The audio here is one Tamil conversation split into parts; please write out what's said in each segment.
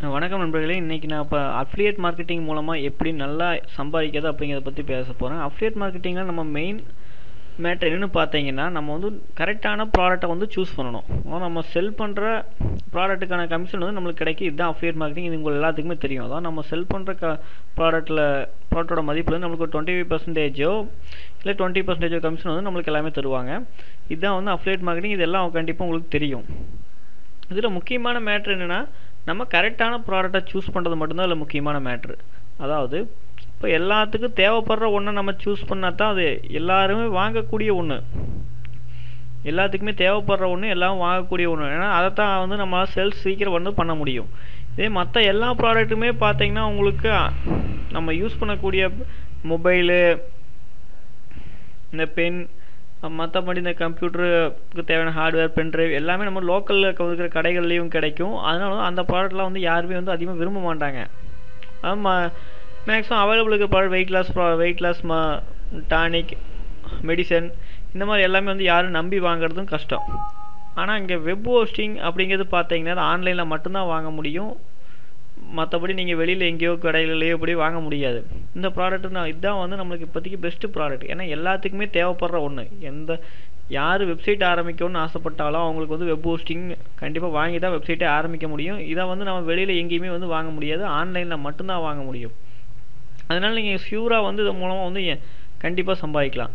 வணக்கம் நண்பர்களே. இன்றைக்கி நான் இப்போ அஃபிலியேட் மார்க்கெட்டிங் மூலமாக எப்படி நல்லா சம்பாதிக்கிறது அப்படிங்கிறத பற்றி பேச போகிறேன். அஃபிலியேட் மார்க்கெட்டிங்கில் நம்ம மெயின் மேட்ரு என்னென்னு பார்த்தீங்கன்னா, நம்ம வந்து கரெக்டான ப்ராடக்டை வந்து சூஸ் பண்ணணும். நம்ம செல் பண்ணுற ப்ராடக்ட்டுக்கான கமிஷன் வந்து நம்மளுக்கு கிடைக்கும். இதுதான் அஃபிலியேட் மார்க்கெட்டிங். இது உங்களுக்கு எல்லாத்துக்குமே தெரியும். அதான் நம்ம செல் பண்ணுற ப்ராடக்ட்டோட மதிப்பு வந்து நம்மளுக்கு 25% இல்லை 20% கமிஷன் வந்து நம்மளுக்கு எல்லாமே தருவாங்க. இதுதான் வந்து அஃபிலியேட் மார்க்கெட்டிங். இதெல்லாம் கண்டிப்பாக உங்களுக்கு தெரியும். இதில் முக்கியமான மேட்ரு என்னென்னா, நம்ம கரெக்டான ப்ராடக்டை சூஸ் பண்ணுறது மட்டும்தான் இதில் முக்கியமான மேட்ரு. அதாவது இப்போ எல்லாத்துக்கும் தேவைப்படுற ஒன்றை நம்ம சூஸ் பண்ணால் தான் அது எல்லாருமே வாங்கக்கூடிய ஒன்று, எல்லாத்துக்குமே தேவைப்படுற ஒன்று, எல்லாம் வாங்கக்கூடிய ஒன்று. ஏன்னா அதை தான் வந்து நம்மளால் சேல்ஸ் சீக்கிரம் வந்து பண்ண முடியும். இதே மற்ற எல்லா ப்ராடக்ட்டுமே பார்த்தீங்கன்னா உங்களுக்கு நம்ம யூஸ் பண்ணக்கூடிய மொபைலு, இந்த பென், மற்றபடி இந்த கம்ப்யூட்டருக்கு தேவையான ஹார்ட்வேர், பென்ட்ரைவ் எல்லாமே நம்ம லோக்கலில் இருக்கிற கடைகள்லேயும் கிடைக்கும். அதனால அந்த ப்ராடக்ட்லாம் வந்து யாருமே வந்து அதிகமாக விரும்ப மாட்டாங்க. மேக்ஸிமம் அவைலபிள் இருக்கிற product weight loss tonic, medicine, இந்த மாதிரி எல்லாமே வந்து யாரும் நம்பி வாங்குறதும் கஷ்டம். ஆனால் இங்கே வெப் ஹோஸ்டிங் அப்படிங்கிறது பார்த்தீங்கன்னா அது ஆன்லைனில் மட்டும்தான் வாங்க முடியும். மற்றபடி நீங்கள் வெளியில் எங்கேயோ கடைகள்லையோ இப்படி வாங்க முடியாது. இந்த ப்ராடக்ட்டு இதுதான் வந்து நம்மளுக்கு இப்போதைக்கு பெஸ்ட்டு ப்ராடக்ட். ஏன்னா எல்லாத்துக்குமே தேவைப்படுற ஒன்று. யார் வெப்சைட் ஆரம்பிக்கணும்னு ஆசைப்பட்டாலும் அவங்களுக்கு வந்து வெப் ஹோஸ்டிங் கண்டிப்பாக வாங்கி தான் வெப்சைட்டே ஆரம்பிக்க முடியும். இதை வந்து நம்ம வெளியில் எங்கேயுமே வந்து வாங்க முடியாது, ஆன்லைனில் மட்டும்தான் வாங்க முடியும். அதனால் நீங்கள் ஷியூராக வந்து இது மூலமாக வந்து கண்டிப்பாக சம்பாதிக்கலாம்.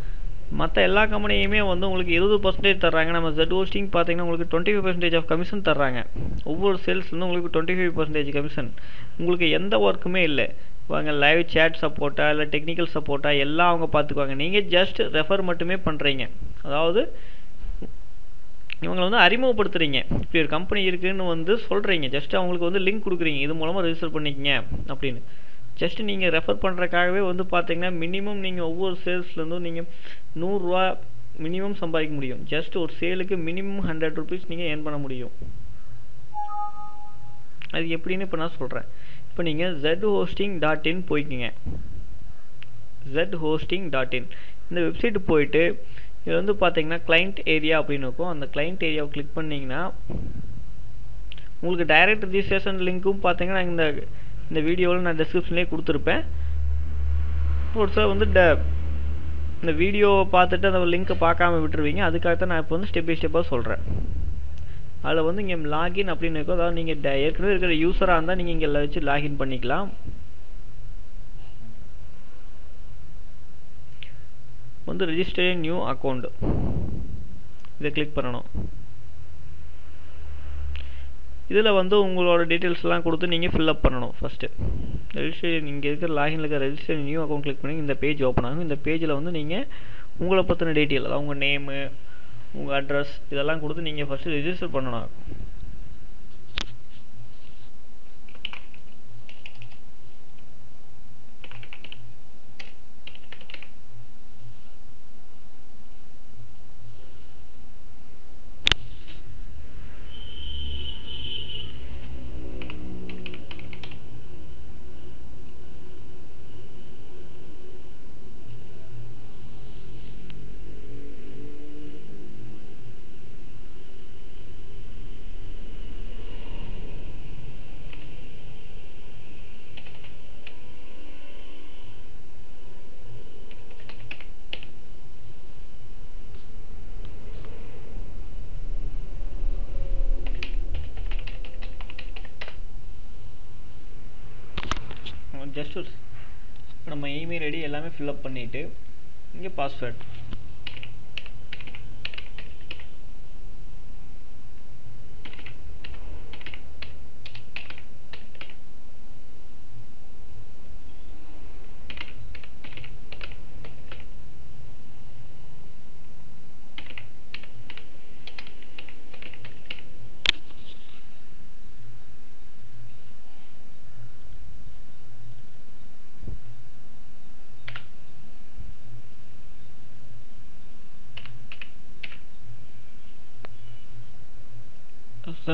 மற்ற எல்லா கம்பெனியுமே வந்து உங்களுக்கு 20% தர்றாங்க. நம்ம ஜெட் ஹோஸ்டிங் பார்த்தீங்கன்னா உங்களுக்கு 25% ஆஃப் கமிஷன் தர்றாங்க. ஒவ்வொரு சேல்ஸ் வந்து உங்களுக்கு 25% கமிஷன். உங்களுக்கு எந்த ஒர்க்குமே இல்லை. வாங்க லைவ் சேட் சப்போர்ட்டா இல்லை டெக்னிக்கல் சப்போர்ட்டா எல்லாம் அவங்க பார்த்துக்குவாங்க. நீங்கள் ஜஸ்ட் ரெஃபர் மட்டுமே பண்ணுறீங்க. அதாவது இவங்களை வந்து அறிமுகப்படுத்துகிறீங்க. இப்படி ஒரு கம்பெனி இருக்குதுன்னு வந்து சொல்கிறீங்க. ஜஸ்ட் அவங்களுக்கு வந்து லிங்க் கொடுக்குறீங்க, இது மூலமாக ரெஜிஸ்டர் பண்ணிக்கங்க அப்படின்னு. ஜஸ்ட் நீங்கள் ரெஃபர் பண்ணுறக்காகவே வந்து பார்த்தீங்கன்னா மினிமம் நீங்கள் ஒவ்வொரு சேல்ஸ்லேருந்தும் நீங்கள் 100 ரூபா மினிமம் சம்பாதிக்க முடியும். ஜஸ்ட் ஒரு சேலுக்கு மினிமம் 100 ருபீஸ் நீங்கள் ஏர்ன் பண்ண முடியும். அது எப்படின்னு இப்போ நான் சொல்கிறேன். இப்போ நீங்கள் zhosting.in போய்க்குங்க. zhosting.in இந்த வெப்சைட்டு போயிட்டு இதில் வந்து பார்த்தீங்கன்னா கிளைண்ட் ஏரியா அப்படின்னு இருக்கும். அந்த கிளைண்ட் ஏரியாவை கிளிக் பண்ணிங்கன்னா உங்களுக்கு டைரக்ட் ரிஜிஸ்ட்ரேஷன் லிங்க்கும் பார்த்தீங்கன்னா இந்த வீடியோவில் நான் டிஸ்கிரிப்ஷன்லேயே கொடுத்துருப்பேன். ஒரு சில வந்து இந்த வீடியோவை பார்த்துட்டு அந்த லிங்க்கை பார்க்காம விட்டுருவீங்க. அதுக்காகத்தான் நான் இப்போ வந்து ஸ்டெப் பை ஸ்டெப்பாக சொல்கிறேன். அதில் வந்து இங்கே லாகின் அப்படின்னு இருக்கும். அதாவது நீங்கள் ஏற்கனவே இருக்கிற யூஸராக இருந்தால் நீங்கள் இங்கே வச்சு லாகின் பண்ணிக்கலாம். வந்து ரெஜிஸ்டர் நியூ அக்கௌண்ட் இதை கிளிக் பண்ணணும். இதில் வந்து உங்களோட டீட்டெயில்ஸ்லாம் கொடுத்து நீங்கள் ஃபில்அப் பண்ணணும். ஃபஸ்ட்டு ரெஜிஸ்டர் இங்கே இருக்கிற லாகின்ல இருக்கிற ரெஜிஸ்டர் நியூ அக்கௌண்ட் கிளிக் பண்ணி இந்த பேஜ் ஓப்பன் ஆகும். இந்த பேஜில் வந்து நீங்கள் உங்களை பற்றின டீட்டெயில், அதாவது உங்கள் நேமு, உங்கள் அட்ரஸ் இதெல்லாம் கொடுத்து நீங்கள் ஃபஸ்ட்டு ரெஜிஸ்டர் பண்ணணும். ஜஸ்ட் நம்ம இமெயில் ஐடி எல்லாமே ஃபில்அப் பண்ணிவிட்டு இங்கே பாஸ்வேர்ட்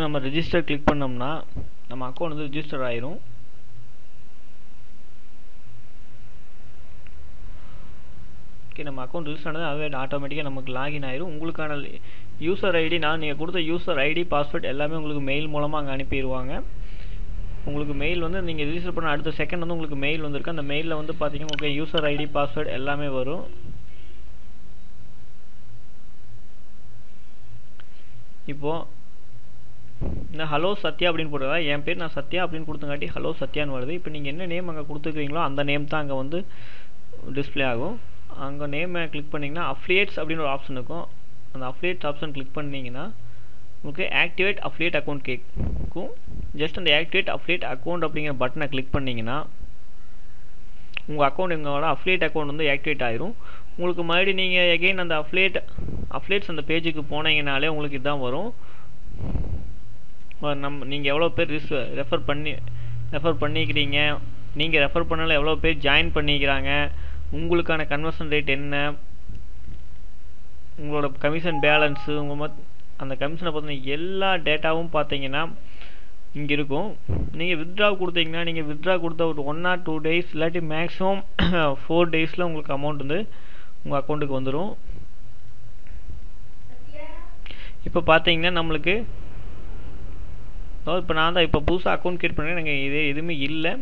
நம்ம ரெஜிஸ்டர் கிளிக் பண்ணோம்னா நம்ம அக்கௌண்ட் வந்து ரெஜிஸ்டர் ஆயிரும். ஓகே, நம்ம அக்கௌண்ட் ரிஜிஸ்டர் ஆனது அதுவே ஆட்டோமேட்டிக்காக நமக்கு லாகின் ஆயிரும். உங்களுக்கான யூசர் ஐடி நீங்கள் கொடுத்த யூசர் ஐடி பாஸ்வேர்ட் எல்லாமே உங்களுக்கு மெயில் மூலமாக அங்கே அனுப்பிடுவாங்க. உங்களுக்கு மெயில் வந்து நீங்கள் ரிஜிஸ்டர் பண்ண அடுத்த செகண்ட் வந்து உங்களுக்கு மெயில் வந்திருக்கு. அந்த மெயிலில் வந்து பார்த்தீங்கன்னா உங்களுக்கு யூசர் ஐடி பாஸ்வேர்டு எல்லாமே வரும். இப்போது இந்த ஹலோ சத்யா அப்படின்னு போடுறதா என் பேர் நான் சத்யா அப்படின்னு கொடுத்தங்காட்டி ஹலோ சத்யான்னு வருது. இப்போ நீங்கள் என்ன நேம் அங்கே கொடுத்துருக்கீங்களோ அந்த நேம் தான் அங்கே வந்து டிஸ்பிளே ஆகும். அங்கே நேமை கிளிக் பண்ணிங்கன்னா அஃபிலியேட்ஸ் அப்படின்னு ஒரு ஆப்ஷன் இருக்கும். அந்த அஃபிலியேட்ஸ் ஆப்ஷன் கிளிக் பண்ணிங்கன்னா உங்களுக்கு ஆக்டிவேட் அஃபிலியேட் அக்கௌண்ட் கேட்கும். ஜஸ்ட் அந்த ஆக்டிவேட் அஃபிலியேட் அக்கௌண்ட் அப்படிங்கிற பட்டனை கிளிக் பண்ணிங்கன்னா உங்கள் அக்கௌண்ட் எங்களோட அஃபிலியேட் அக்கௌண்ட் வந்து ஆக்டிவேட் ஆயிரும். உங்களுக்கு மறுபடியும் நீங்கள் எகெயின் அந்த அஃபிலியேட்ஸ் அந்த பேஜுக்கு போனீங்கனாலே உங்களுக்கு இதுதான் வரும். நீங்கள் எவ்வளோ பேர் ரெஃபர் பண்ணிக்கிறீங்க, நீங்கள் ரெஃபர் பண்ணல எவ்வளோ பேர் ஜாயின் பண்ணிக்கிறாங்க, உங்களுக்கான கன்வர்ஷன் ரேட் என்ன, உங்களோட கமிஷன் பேலன்ஸு, அந்த கமிஷனை பற்றின எல்லா டேட்டாவும் பார்த்தீங்கன்னா இங்கே இருக்கும். நீங்கள் வித்ட்ரா கொடுத்தீங்கன்னா நீங்கள் வித்ட்ரா கொடுத்த ஒரு 1 or 2 days இல்லாட்டி மேக்ஸிமம் 4 daysல உங்களுக்கு அமௌண்ட் வந்து உங்கள் அக்கௌண்ட்டுக்கு வந்துடும். இப்போ பார்த்தீங்கன்னா நம்மளுக்கு இப்போ நான் தான் இப்போ புதுசாக அக்கௌண்ட் கிரியேட் பண்ணுறேன். எனக்கு எதுவுமே இல்லை.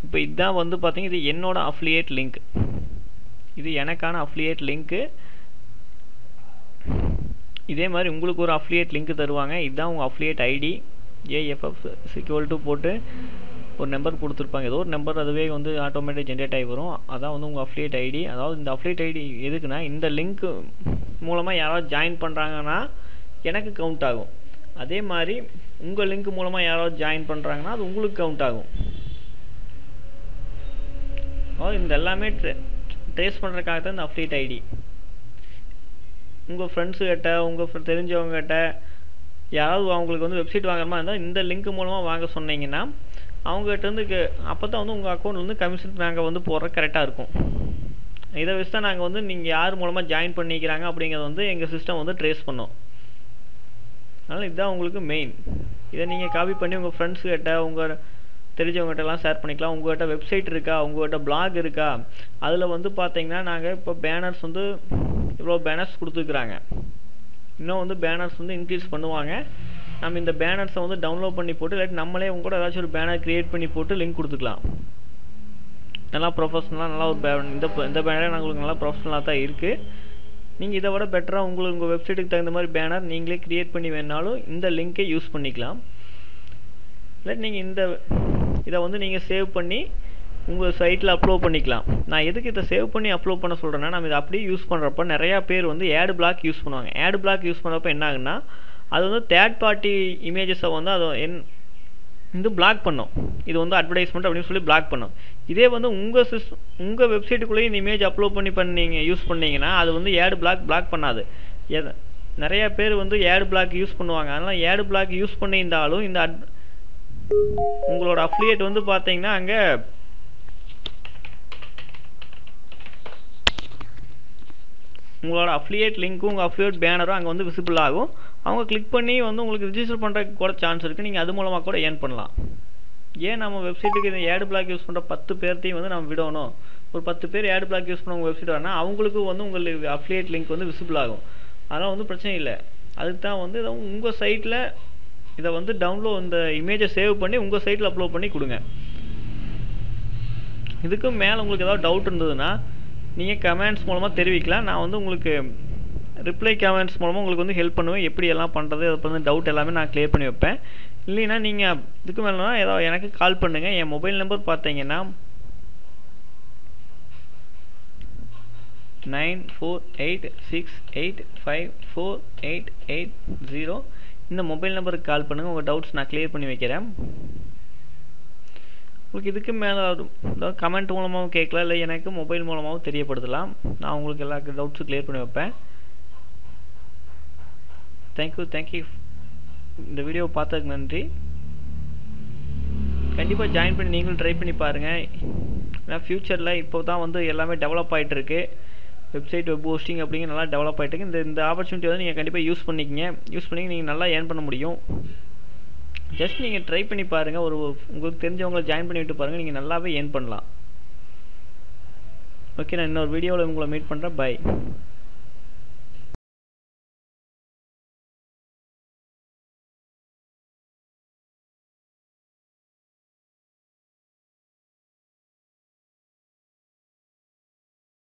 இப்போ இதுதான் வந்து பார்த்தீங்கன்னா இது என்னோட அஃபிலியேட் லிங்க், இது எனக்கான அஃபிலியேட் லிங்க்கு. இதே மாதிரி உங்களுக்கு ஒரு அஃபிலியேட் லிங்க் தருவாங்க. இதுதான் உங்கள் அஃபிலியேட் ஐடி. AFF போட்டு ஒரு நம்பர் கொடுத்துருப்பாங்க, ஏதோ ஒரு நம்பர் அதுவே வந்து ஆட்டோமேட்டிக் ஜென்ரேட் ஆகி வரும். அதான் வந்து உங்கள் அஃபிலியேட் ஐடி. அதாவது இந்த அஃபிலியேட் ஐடி எதுக்குன்னா இந்த லிங்க் மூலமாக யாராவது ஜாயின் பண்ணுறாங்கன்னா எனக்கு கவுண்ட் ஆகும். அதே மாதிரி உங்கள் லிங்க் மூலமாக யாராவது ஜாயின் பண்ணுறாங்கன்னா அது உங்களுக்கு கவுண்ட் ஆகும். அதாவது இந்த எல்லாமே ட்ரேஸ் பண்ணுறதுக்காக தான் இந்த அஃபிலியேட் ஐடி. உங்கள் ஃப்ரெண்ட்ஸுக்கிட்ட உங்கள் தெரிஞ்சவங்ககிட்ட யாராவது அவங்களுக்கு வந்து வெப்சைட் வாங்குற மாதிரி இருந்தால் இந்த லிங்க் மூலமாக வாங்க சொன்னீங்கன்னா அவங்ககிட்ட வந்து அப்போ தான் வந்து உங்கள் அக்கௌண்ட் வந்து கமிஷன் நாங்கள் வந்து போடுற கரெக்டாக இருக்கும். இதை வச்சு தான் நாங்கள் வந்து நீங்கள் யார் மூலமாக ஜாயின் பண்ணிக்கிறாங்க அப்படிங்கிறத வந்து எங்கள் சிஸ்டம் வந்து ட்ரேஸ் பண்ணோம். அதனால் இதுதான் உங்களுக்கு மெயின். இதை நீங்கள் காப்பி பண்ணி உங்கள் ஃப்ரெண்ட்ஸுக்கிட்ட உங்கள் தெரிஞ்சவங்ககிட்டலாம் ஷேர் பண்ணிக்கலாம். உங்கள்கிட்ட வெப்சைட் இருக்கா, உங்கள்கிட்ட பிளாக் இருக்கா, அதில் வந்து பார்த்தீங்கன்னா நாங்கள் இப்போ பேனர்ஸ் வந்து இவ்வளோ பேனர்ஸ் கொடுத்துருக்குறாங்க. இன்னும் வந்து பேனர்ஸ் வந்து இன்க்ரீஸ் பண்ணுவாங்க. நம்ம இந்த பேனர்ஸை வந்து டவுன்லோட் பண்ணி போட்டு இல்லாட்டி நம்மளே உங்க கூட ஏதாச்சும் ஒரு பேனர் க்ரியேட் பண்ணி போட்டு லிங்க் கொடுத்துக்கலாம். நல்லா ப்ரொஃபஷனலாக நல்லா ஒரு இந்த பேனரே உங்களுக்கு நல்லா ப்ரொஃபஷனலாக தான் இருக்குது. நீங்கள் இதை விட பெட்டராக உங்கள் வெப்சைட்டுக்கு தகுந்த மாதிரி பேனர் நீங்களே க்ரியேட் பண்ணி வேணாலும் இந்த லிங்க்கை யூஸ் பண்ணிக்கலாம். இல்லாட்டி நீங்கள் இதை வந்து நீங்கள் சேவ் பண்ணி உங்கள் சைட்டில் அப்லோட் பண்ணிக்கலாம். நான் எதுக்கு இதை சேவ் பண்ணி அப்லோட் பண்ண சொல்கிறேன்னா, நம்ம இதை அப்படியே யூஸ் பண்ணுறப்ப நிறையா பேர் வந்து ஆட் பிளாக் யூஸ் பண்ணுவாங்க. ஆட் பிளாக் யூஸ் பண்ணுறப்ப என்ன ஆகுன்னா அது வந்து தேர்ட் பார்ட்டி இமேஜஸை வந்து அதை வந்து பிளாக் பண்ணும். இது வந்து அட்வர்டைஸ்மெண்ட் அப்படின்னு சொல்லி பிளாக் பண்ணும். இதே வந்து உங்கள் வெப்சைட்டுக்குள்ளேயே இந்த இமேஜ் அப்லோட் பண்ணி யூஸ் பண்ணிங்கன்னா அது வந்து ஆட் பிளாக் பண்ணாது. நிறையா பேர் வந்து ஆட் பிளாக் யூஸ் பண்ணுவாங்க. அதனால் ஆட் பிளாக் யூஸ் பண்ணியிருந்தாலும் இந்த உங்களோட அஃபிலியேட் வந்து பார்த்தீங்கன்னா அங்கே உங்களோட அஃபிலியேட் லிங்க்கும் உங்கள் அஃபிலியேட் பேனரும் அங்கே வந்து விசிபிள் ஆகும். அவங்க கிளிக் பண்ணி வந்து உங்களுக்கு ரிஜிஸ்டர் பண்ணுறதுக்கு கூட சான்ஸ் இருக்குது. நீங்கள் அது மூலமாக கூட ஏர்ன் பண்ணலாம். ஏன் நம்ம வெப்சைட்டுக்கு இந்த ஆட் பிளாக் யூஸ் பண்ணுற 10 பேர்த்தையும் வந்து நம்ம விடணும். ஒரு 10 பேர் ஆட் பிளாக் யூஸ் பண்ண உங்கள் வெப்சைட் வரனா அவங்களுக்கும் வந்து உங்களுக்கு அஃபிலியேட் லிங்க் வந்து விசிபிள் ஆகும். அதெல்லாம் வந்து பிரச்சனை இல்லை. அதுக்கு தான் வந்து உங்கள் சைட்டில் இதை வந்து இந்த இமேஜை சேவ் பண்ணி உங்கள் சைட்டில் அப்லோட் பண்ணி கொடுங்க. இதுக்கும் மேலே உங்களுக்கு ஏதாவது டவுட் இருந்ததுன்னா நீங்கள் கமெண்ட்ஸ் மூலமாக தெரிவிக்கலாம். நான் வந்து உங்களுக்கு ரிப்ளை கமெண்ட்ஸ் மூலமாக உங்களுக்கு வந்து ஹெல்ப் பண்ணுவேன். எப்படி எல்லாம் பண்ணுறது அதை வந்து டவுட் எல்லாமே நான் கிளியர் பண்ணி வைப்பேன். இல்லைன்னா நீங்கள் இதுக்கு மேலேனா ஏதாவது எனக்கு கால் பண்ணுங்கள். என் மொபைல் நம்பர் பார்த்தீங்கன்னா 9486854880. இந்த மொபைல் நம்பருக்கு கால் பண்ணுங்கள். உங்கள் டவுட்ஸ் நான் கிளியர் பண்ணி வைக்கிறேன். உங்களுக்கு இதுக்கு மேலே ஏதாவது கமெண்ட் மூலமாகவும் கேட்கலாம், இல்லை எனக்கு மொபைல் மூலமாகவும் தெரியப்படுத்தலாம். நான் உங்களுக்கு எல்லா டவுட்ஸும் கிளியர் பண்ணி வைப்பேன். தேங்க்யூ. இந்த வீடியோவை பார்த்ததுக்கு நன்றி. கண்டிப்பாக ஜாயின் பண்ணி நீங்களும் ட்ரை பண்ணி பாருங்கள். ஏன்னா ஃப்யூச்சரில் இப்போ தான் வந்து எல்லாமே டெவலப் ஆகிட்டு இருக்கு. வெப்சைட் வெப் ஹோஸ்டிங் அப்படிங்கிற நல்லா டெவலப் ஆகிட்டு இருக்கு. இந்த ஆப்பர்ச்சுனிட்டி வந்து நீங்கள் கண்டிப்பாக யூஸ் பண்ணி நீங்கள் நல்லா ஏர்ன் பண்ண முடியும். ஜஸ்ட் நீங்கள் ட்ரை பண்ணி பாருங்கள். உங்களுக்கு தெரிஞ்சவங்களை ஜாயின் பண்ணி விட்டு பாருங்கள். நீங்கள் நல்லாவே ஏர்ன் பண்ணலாம். ஓகே, நான் இன்னொரு வீடியோவில் உங்களை மீட் பண்ணுறேன். பை.